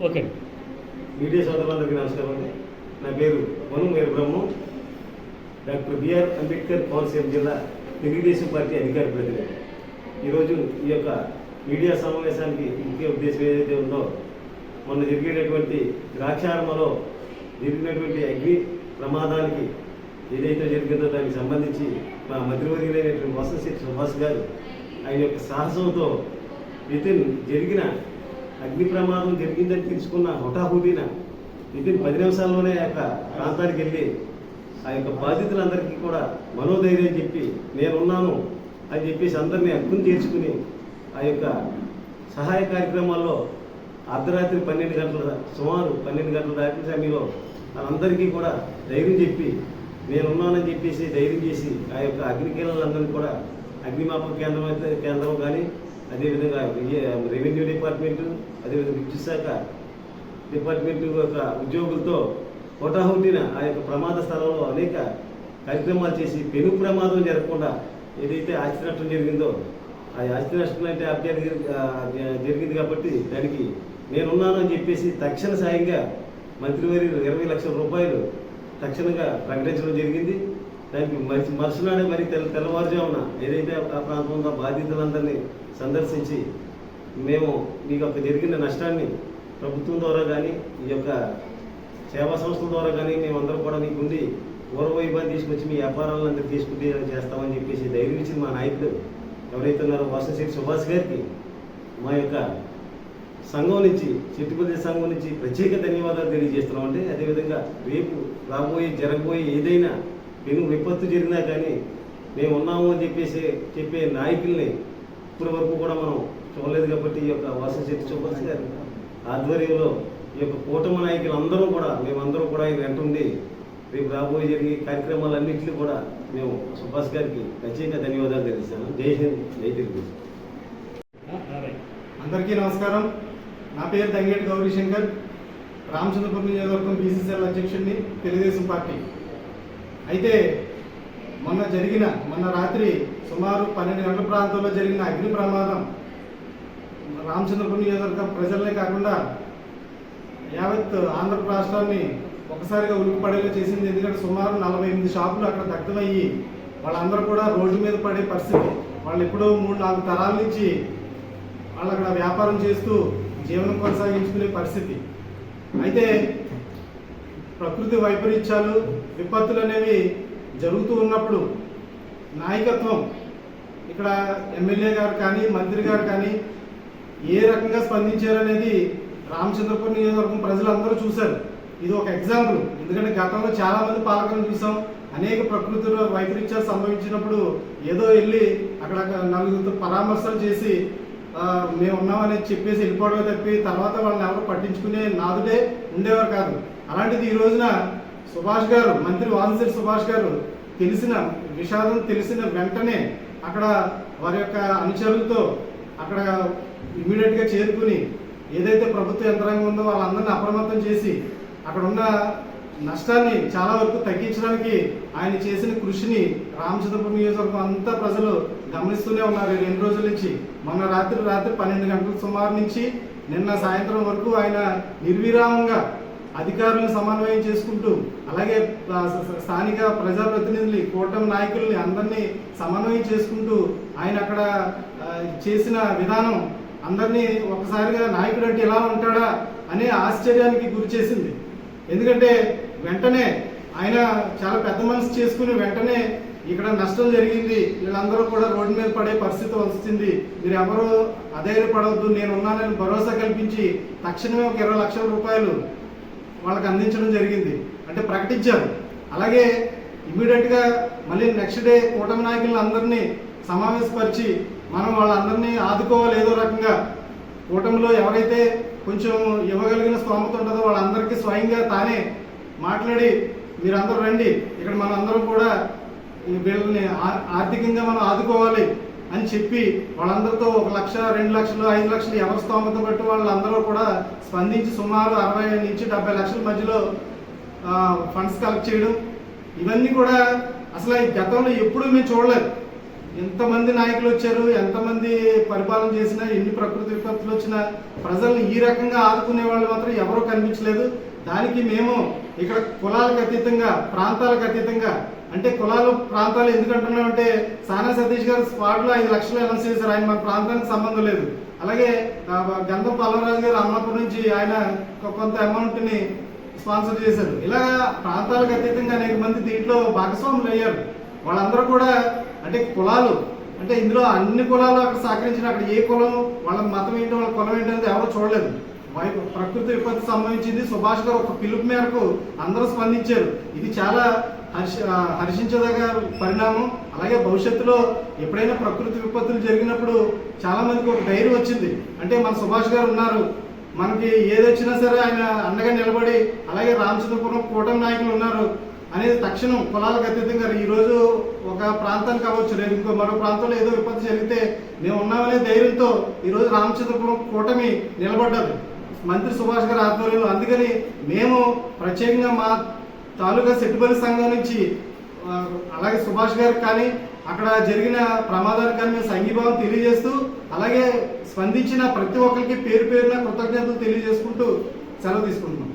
Okay. Media సోదరులందరికీ నమస్కారం అండి. నా పేరు మను మేరు బ్రహ్మం. డాక్టర్ బిఆర్ అంబేద్కర్ కోనసీమ జిల్లా తెలుగుదేశం పార్టీ అధికార ప్రతినిధి. ఈరోజు ఈ యొక్క మీడియా సమావేశానికి ముఖ్య ఉద్దేశం ఏదైతే ఉందో, మొన్న జరిగేటటువంటి ద్రాక్షారామలో జరిగినటువంటి అగ్ని ప్రమాదానికి ఏదైతే జరిగిందో దానికి సంబంధించి మా మంత్రివర్యులైనటువంటి వాసంశెట్టి సుభాష్ గారు ఆయన యొక్క సాహసంతో జరిగిన అగ్ని ప్రమాదం జరిగిందని తెలుసుకున్న హుటాహుటిన వితిన్ 10 నిమిషాల్లోనే ఆ యొక్క ప్రాంతానికి వెళ్ళి ఆ యొక్క బాధితులందరికీ కూడా మనోధైర్యం చెప్పి నేనున్నాను అని చెప్పేసి అందరినీ హక్కును తీర్చుకుని ఆ యొక్క సహాయ కార్యక్రమాల్లో అర్ధరాత్రి 12 గంటల సుమారు 12 గంటల దాటిన సమయంలో వాళ్ళందరికీ కూడా ధైర్యం చెప్పి నేనున్నానని చెప్పేసి ధైర్యం చేసి ఆ యొక్క అగ్నికీలలందరినీ కూడా అగ్నిమాపక కేంద్రం కానీ అదేవిధంగా రెవెన్యూ డిపార్ట్మెంటు, అదేవిధంగా విద్యుత్ శాఖ డిపార్ట్మెంట్ యొక్క ఉద్యోగులతో హుటాహుటిన ఆ యొక్క ప్రమాద స్థలంలో అనేక కార్యక్రమాలు చేసి పెను ప్రమాదం జరగకుండా ఏదైతే ఆస్తి నష్టం జరిగిందో ఆ ఆస్తి నష్టం అంటే జరిగింది కాబట్టి దానికి నేనున్నాను అని చెప్పేసి తక్షణ సాయంగా మంత్రివర్యులు 20 లక్షల రూపాయలు తక్షణంగా ప్రకటించడం జరిగింది. దానికి మరుసనాడే మరి తెల్లవారుజామున ఏదైతే ఆ ప్రాంతంలో బాధితులందరినీ సందర్శించి మేము మీకు ఒక జరిగిన నష్టాన్ని ప్రభుత్వం ద్వారా కానీ ఈ యొక్క సేవా సంస్థల ద్వారా కానీ మేమందరం కూడా మీకు ఉండి పూర్వవైభవాన్ని తీసుకొచ్చి మీ వ్యాపారాలందరూ తీసుకుంటే చేస్తామని చెప్పేసి ధైర్యం ఇచ్చిన మా నాయకుడు ఎవరైతే ఉన్నారో వాసంశెట్టి సుభాష్ గారికి మా యొక్క సంఘం నుంచి, చెట్టుపల్లి సంఘం నుంచి ప్రత్యేక ధన్యవాదాలు తెలియజేస్తున్నామంటే, అదేవిధంగా రేపు జరగబోయే ఏదైనా పెను విపత్తు జరిగినా కానీ మేము ఉన్నాము అని చెప్పే నాయకుల్ని ఇప్పటి వరకు కూడా మనం చూడలేదు. కాబట్టి ఈ యొక్క వాసంశెట్టి సుభాష్ గారి ఆధ్వర్యంలో ఈ యొక్క కూటమి నాయకులు మేమందరం కూడా ఆయన వెంటుండి రేపు రాబోయే జరిగే కార్యక్రమాలన్నింటినీ కూడా మేము సుభాష్ గారికి ప్రత్యేక ధన్యవాదాలు తెలియజేస్తాను. జై హింద్, జై తెలుగు. అందరికీ నమస్కారం. నా పేరు దంగేటి గౌరీశంకర్, రామచంద్రపురం నియోజకవర్గం బీసీసీఎల్ అధ్యక్షుడిని, తెలుగుదేశం పార్టీ. అయితే మొన్న రాత్రి సుమారు 12 గంటల ప్రాంతంలో జరిగిన అగ్ని ప్రమాదం రామచంద్రపురం నియోజకవర్గం ప్రజలనే కాకుండా యావత్ ఆంధ్ర రాష్ట్రాన్ని ఒకసారిగా ఉలిక్కిపడేలా చేసింది. ఎందుకంటే సుమారు 48 షాపులు అక్కడ దగ్ధమయ్యి వాళ్ళందరూ కూడా రోడ్డు మీద పడే పరిస్థితి. వాళ్ళు ఎప్పుడో 3-4 తరాల నుంచి వాళ్ళు అక్కడ వ్యాపారం చేస్తూ జీవనం కొనసాగించుకునే పరిస్థితి. అయితే ప్రకృతి వైపరీత్యాలు, విపత్తులు అనేవి జరుగుతూ ఉన్నప్పుడు నాయకత్వం ఇక్కడ ఎమ్మెల్యే గారు కానీ, మంత్రి గారు కానీ ఏ రకంగా స్పందించారనేది రామచంద్రపురం నియోజకవర్గం ప్రజలందరూ చూశారు. ఇది ఒక ఎగ్జాంపుల్. ఎందుకంటే గతంలో చాలామంది పాలకులను చూసాం. అనేక ప్రకృతి వైపరీత్యాలు సంభవించినప్పుడు ఏదో వెళ్ళి అక్కడ నలుగురితో పరామర్శలు చేసి మేము ఉన్నామని చెప్పేసి వెళ్ళిపోవడమే తప్పి తర్వాత వాళ్ళని ఎవరు పట్టించుకునే నాదుడే ఉండేవారు కాదు. అలాంటిది ఈ రోజున సుభాష్ గారు, మంత్రి వాసంశెట్టి సుభాష్ గారు విషాదం తెలిసిన వెంటనే అక్కడ వారి యొక్క అనుచరులతో అక్కడ ఇమీడియట్గా చేరుకుని ఏదైతే ప్రభుత్వ యంత్రాంగం ఉందో వాళ్ళందరినీ అప్రమత్తం చేసి అక్కడ ఉన్న నష్టాన్ని చాలా వరకు తగ్గించడానికి ఆయన చేసిన కృషిని రామచంద్రపురం నియోజకవర్గం అంతా ప్రజలు గమనిస్తూనే ఉన్నారు. 2 రోజుల నుంచి, మొన్న రాత్రి 12 గంటల సుమారు నుంచి నిన్న సాయంత్రం వరకు ఆయన నిర్విరామంగా అధికారులను సమన్వయం చేసుకుంటూ, అలాగే స్థానిక ప్రజాప్రతినిధులు, కూటమి నాయకుల్ని అందరినీ సమన్వయం చేసుకుంటూ ఆయన అక్కడ చేసిన విధానం అందరినీ ఒకసారిగా నాయకుడు అంటే ఎలా ఉంటాడా అనే ఆశ్చర్యానికి గురి చేసింది. ఎందుకంటే వెంటనే ఆయన చాలా పెద్ద మనసు చేసుకుని వెంటనే ఇక్కడ నష్టం జరిగింది, వీళ్ళందరూ కూడా రోడ్డు మీద పడే పరిస్థితి వస్తుంది, మీరు ఎవరూ అధైర్యపడవద్దు, నేను ఉన్నానని భరోసా కల్పించి తక్షణమే ఒక 20 లక్షల రూపాయలు వాళ్ళకి అందించడం జరిగింది. అంటే ప్రకటించారు. అలాగే ఇమీడియట్గా మళ్ళీ నెక్స్ట్ డే కూటమి నాయకులను అందరినీ సమావేశపరిచి మనం వాళ్ళందరినీ ఆదుకోవాలి. ఏదో రకంగా కూటమిలో ఎవరైతే కొంచెం ఇవ్వగలిగిన స్తోమత ఉంటుందో వాళ్ళందరికీ స్వయంగా తానే మాట్లాడి మీరందరూ రండి, ఇక్కడ మనం అందరం కూడా వీళ్ళని ఆర్థికంగా మనం ఆదుకోవాలి అని చెప్పి వాళ్ళందరితో 1 లక్ష, 2 లక్షలు, 5 లక్షలు ఎవరి స్తోమత బట్టి వాళ్ళందరూ కూడా స్పందించి సుమారు 60 నుంచి 70 లక్షల మధ్యలో ఫండ్స్ కలెక్ట్ చేయడం, ఇవన్నీ కూడా అసలు ఈ గతంలో ఎప్పుడూ మేము చూడలేదు. ఎంతమంది నాయకులు వచ్చారు, ఎంతమంది పరిపాలన చేసినా, ఎన్ని ప్రకృతి విపత్తులు వచ్చినా ప్రజల్ని ఈ రకంగా ఆదుకునే వాళ్ళు మాత్రం ఎవరూ కనిపించలేదు. దానికి మేము ఇక్కడ కులాలకు అతీతంగా, ప్రాంతాలకు అతీతంగా, అంటే కులాలు ప్రాంతాలు ఎందుకంటున్నామంటే సానా సతీష్ గారు స్పాట్లో 5 లక్షలు అనౌన్స్ చేశారు. ఆయన మన ప్రాంతానికి సంబంధం లేదు. అలాగే గంధం పల్లవరాజు గారు అమలాపురం నుంచి ఆయన కొంత అమౌంట్ని స్పాన్సర్ చేశారు. ఇలాగా ప్రాంతాలకు అతీతంగా అనేక మంది దీంట్లో భాగస్వాములు అయ్యారు. వాళ్ళందరూ కూడా అంటే కులాలు, అంటే ఇందులో అన్ని కులాలు అక్కడ సహకరించిన, అక్కడ ఏ కులం, వాళ్ళ మతం ఏంటి, వాళ్ళ కులం ఏంటి అనేది ఎవరో చూడలేదు. ప్రకృతి విపత్తు సంభవించింది, సుభాష్ గారు ఒక పిలుపు మేరకు అందరూ స్పందించారు. ఇది చాలా హర్షించదగ్గ పరిణామం. అలాగే భవిష్యత్తులో ఎప్పుడైనా ప్రకృతి విపత్తులు జరిగినప్పుడు చాలా మందికి ఒక ధైర్యం వచ్చింది. అంటే మన సుభాష్ గారు ఉన్నారు, మనకి ఏదొచ్చినా సరే ఆయన అండగా నిలబడి, అలాగే రామచంద్రపురం కూటమి నాయకులు ఉన్నారు అనేది తక్షణం కులాలకు అతీతంగా ఈరోజు ఒక ప్రాంతానికి అవ్వచ్చు, రేపు ఇంకో మరో ప్రాంతంలో ఏదో విపత్తు జరిగితే మేము ఉన్నామనే ధైర్యంతో ఈరోజు రామచంద్రపురం కూటమి నిలబడ్డది మంత్రి సుభాష్ గారి ఆధ్వర్యంలో. అందుకని మేము ప్రత్యేకంగా మా తాలూకా సెట్టుబడి సంఘం నుంచి అలాగే సుభాష్ గారికి కానీ అక్కడ జరిగిన ప్రమాదానికి కానీ మేము సంఘీభావం తెలియజేస్తూ, అలాగే స్పందించిన ప్రతి ఒక్కరికి పేరు పేరున కృతజ్ఞతలు తెలియజేసుకుంటూ సెలవు తీసుకుంటున్నాం.